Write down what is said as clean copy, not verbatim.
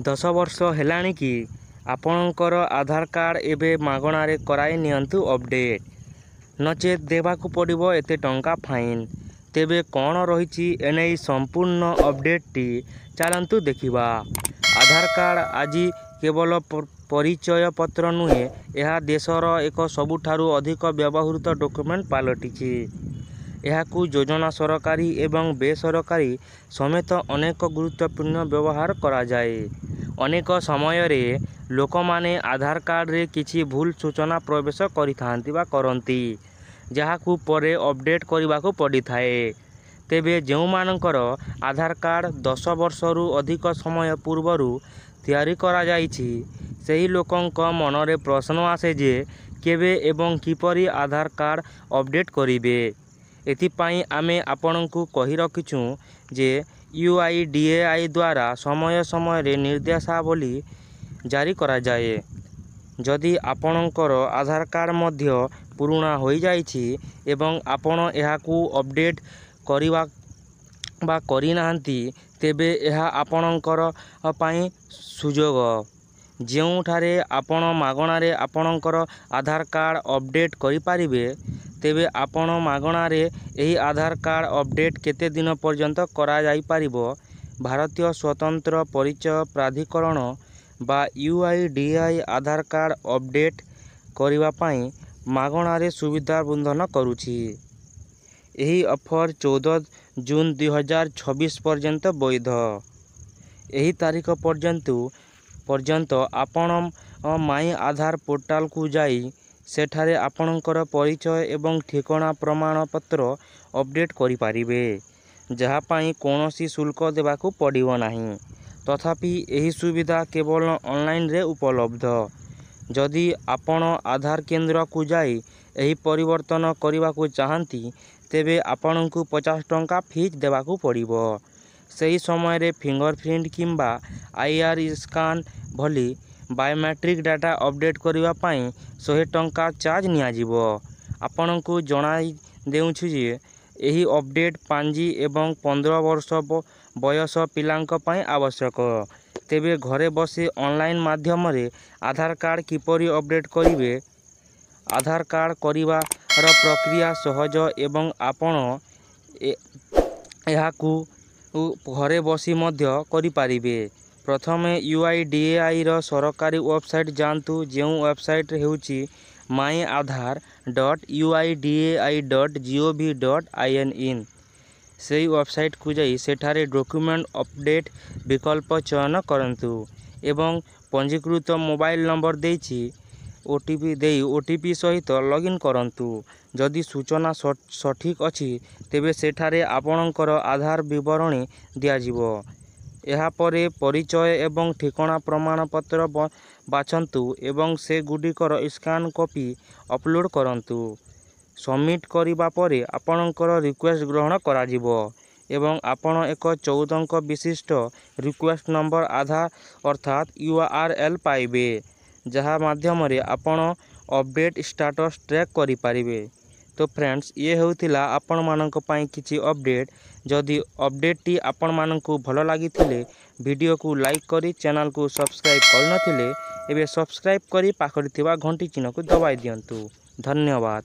10 ବର୍ଷ ହେଲାଣି କି ଆପଣଙ୍କର ଆଧାର କାର୍ଡ଼ ଏବେ ମାଗଣାରେ କରାଇ ନିଅନ୍ତୁ ଅପଡ଼େଟ୍, ନଚେତ୍ ଦେବାକୁ ପଡ଼ିବ ଏତେ ଟଙ୍କା ଫାଇନ୍। ତେବେ କ'ଣ ରହିଛି ଏନେଇ ସମ୍ପୂର୍ଣ୍ଣ ଅପଡ଼େଟ୍ଟି ଚାଲନ୍ତୁ ଦେଖିବା। ଆଧାର କାର୍ଡ଼ ଆଜି କେବଳ ପରିଚୟପତ୍ର ନୁହେଁ, ଏହା ଦେଶର ଏକ ସବୁଠାରୁ ଅଧିକ ବ୍ୟବହୃତ ଡକ୍ୟୁମେଣ୍ଟ ପାଲଟିଛି। ଏହାକୁ ଯୋଜନା, ସରକାରୀ ଏବଂ ବେସରକାରୀ ସମେତ ଅନେକ ଗୁରୁତ୍ୱପୂର୍ଣ୍ଣ ବ୍ୟବହାର କରାଯାଏ। ଅନେକ ସମୟରେ ଲୋକମାନେ ଆଧାର କାର୍ଡ଼ରେ କିଛି ଭୁଲ ସୂଚନା ପ୍ରବେଶ କରିଥାନ୍ତି ବା କରନ୍ତି, ଯାହାକୁ ପରେ ଅପଡ଼େଟ୍ କରିବାକୁ ପଡ଼ିଥାଏ। ତେବେ ଯେଉଁମାନଙ୍କର ଆଧାର କାର୍ଡ଼ 10 ବର୍ଷରୁ ଅଧିକ ସମୟ ପୂର୍ବରୁ ତିଆରି କରାଯାଇଛି, ସେହି ଲୋକଙ୍କ ମନରେ ପ୍ରଶ୍ନ ଆସେ ଯେ କେବେ ଏବଂ କିପରି ଆଧାର କାର୍ଡ଼ ଅପଡ଼େଟ୍ କରିବେ। ଏଥିପାଇଁ ଆମେ ଆପଣଙ୍କୁ କହି ରଖିଛୁ ଯେ UIDAI ଦ୍ୱାରା ସମୟ ସମୟରେ ନିର୍ଦ୍ଦେଶାବଳୀ ଜାରି କରାଯାଏ। ଯଦି ଆପଣଙ୍କର ଆଧାର କାର୍ଡ଼ ମଧ୍ୟ ପୁରୁଣା ହୋଇଯାଇଛି ଏବଂ ଆପଣ ଏହାକୁ ଅପଡ଼େଟ୍ କରିବା ବା କରିନାହାନ୍ତି, ତେବେ ଏହା ଆପଣଙ୍କର ପାଇଁ ସୁଯୋଗ, ଯେଉଁଠାରେ ଆପଣ ମାଗଣାରେ ଆପଣଙ୍କର ଆଧାର କାର୍ଡ଼ ଅପଡ଼େଟ୍ କରିପାରିବେ। ତେବେ ଆପଣ ମାଗଣାରେ ଏହି ଆଧାର କାର୍ଡ଼ ଅପଡ଼େଟ୍ କେତେ ଦିନ ପର୍ଯ୍ୟନ୍ତ କରାଯାଇପାରିବ? ଭାରତୀୟ ସ୍ୱତନ୍ତ୍ର ପରିଚୟ ପ୍ରାଧିକରଣ ବା UIDAI ଆଧାର କାର୍ଡ଼ ଅପଡ଼େଟ୍ କରିବା ପାଇଁ ମାଗଣାରେ ସୁବିଧା ପ୍ରଦାନ କରୁଛି। ଏହି ଅଫର 14 ଜୁନ୍ 2026 ପର୍ଯ୍ୟନ୍ତ ବୈଧ। ଏହି ତାରିଖ ପର୍ଯ୍ୟନ୍ତ ଆପଣ ମାଇଁ ଆଧାର ପୋର୍ଟାଲକୁ ଯାଇ ସେଠାରେ ଆପଣଙ୍କର ପରିଚୟ ଏବଂ ଠିକଣା ପ୍ରମାଣପତ୍ର ଅପଡ଼େଟ୍ କରିପାରିବେ, ଯାହା ପାଇଁ କୌଣସି ଶୁଳ୍କ ଦେବାକୁ ପଡ଼ିବ ନାହିଁ। ତଥାପି ଏହି ସୁବିଧା କେବଳ ଅନଲାଇନରେ ଉପଲବ୍ଧ। ଯଦି ଆପଣ ଆଧାର କେନ୍ଦ୍ରକୁ ଯାଇ ଏହି ପରିବର୍ତ୍ତନ କରିବାକୁ ଚାହାନ୍ତି, ତେବେ ଆପଣଙ୍କୁ 50 ଟଙ୍କା ଫିସ୍ ଦେବାକୁ ପଡ଼ିବ। ସେହି ସମୟରେ ଫିଙ୍ଗରପ୍ରିଣ୍ଟ କିମ୍ବା IR ସ୍କାନ୍ ଭଳି ବାୟୋମେଟ୍ରିକ୍ ଡାଟା ଅପଡ଼େଟ୍ କରିବା ପାଇଁ 100 ଟଙ୍କା ଚାର୍ଜ ନିଆଯିବ। ଆପଣଙ୍କୁ ଜଣାଇ ଦେଉଛୁ ଯେ ଏହି ଅପଡ଼େଟ୍ 5 ଏବଂ 15 ବର୍ଷ ବୟସ ପିଲାଙ୍କ ପାଇଁ ଆବଶ୍ୟକ। ତେବେ ଘରେ ବସି ଅନଲାଇନ୍ ମାଧ୍ୟମରେ ଆଧାର କାର୍ଡ଼ କିପରି ଅପଡ଼େଟ୍ କରିବେ? ଆଧାର କାର୍ଡ଼ କରିବାର ପ୍ରକ୍ରିୟା ସହଜ ଏବଂ ଆପଣ ଏହାକୁ ଘରେ ବସି ମଧ୍ୟ କରିପାରିବେ। ପ୍ରଥମେ UIDAIର ସରକାରୀ ୱେବସାଇଟ୍ ଯାଆନ୍ତୁ, ଯେଉଁ ୱେବସାଇଟ୍ ହେଉଛି myiaadhar.uidai.gov.in। ସେହି ୱେବସାଇଟ୍କୁ ଯାଇ ସେଠାରେ ଡକ୍ୟୁମେଣ୍ଟ ଅପଡ଼େଟ୍ ବିକଳ୍ପ ଚୟନ କରନ୍ତୁ ଏବଂ ପଞ୍ଜୀକୃତ ମୋବାଇଲ ନମ୍ବର ଦେଇ OTP ସହିତ ଲଗ୍ଇନ୍ କରନ୍ତୁ। ଯଦି ସୂଚନା ସଠିକ୍ ଅଛି, ତେବେ ସେଠାରେ ଆପଣଙ୍କର ଆଧାର ବିବରଣୀ ଦିଆଯିବ। ଏହାପରେ ପରିଚୟ ଏବଂ ଠିକଣା ପ୍ରମାଣପତ୍ର ବାଛନ୍ତୁ ଏବଂ ସେଗୁଡ଼ିକର ସ୍କାନ୍ କପି ଅପଲୋଡ଼ କରନ୍ତୁ। ସବମିଟ୍ କରିବା ପରେ ଆପଣଙ୍କର ରିକ୍ୱେଷ୍ଟ ଗ୍ରହଣ କରାଯିବ ଏବଂ ଆପଣ ଏକ 14 ଅଙ୍କ ବିଶିଷ୍ଟ ରିକ୍ୱେଷ୍ଟ ନମ୍ବର ଅର୍ଥାତ୍ URL ପାଇବେ, ଯାହା ମାଧ୍ୟମରେ ଆପଣ ଅପଡ଼େଟ୍ ଷ୍ଟାଟସ୍ ଟ୍ରାକ୍ କରିପାରିବେ। ତ ଫ୍ରେଣ୍ଡସ୍, ଇଏ ହେଉଥିଲା ଆପଣମାନଙ୍କ ପାଇଁ କିଛି ଅପଡ଼େଟ୍। ଯଦି ଅପଡ଼େଟ୍ଟି ଆପଣମାନଙ୍କୁ ଭଲ ଲାଗିଥିଲେ ଭିଡ଼ିଓକୁ ଲାଇକ୍ କରି ଚ୍ୟାନେଲକୁ ସବସ୍କ୍ରାଇବ୍ କରିନଥିଲେ, ଏବେ ସବସ୍କ୍ରାଇବ୍ କରି ପାଖରେ ଥିବା ଘଣ୍ଟି ଚିହ୍ନକୁ ଦବାଇ ଦିଅନ୍ତୁ। ଧନ୍ୟବାଦ।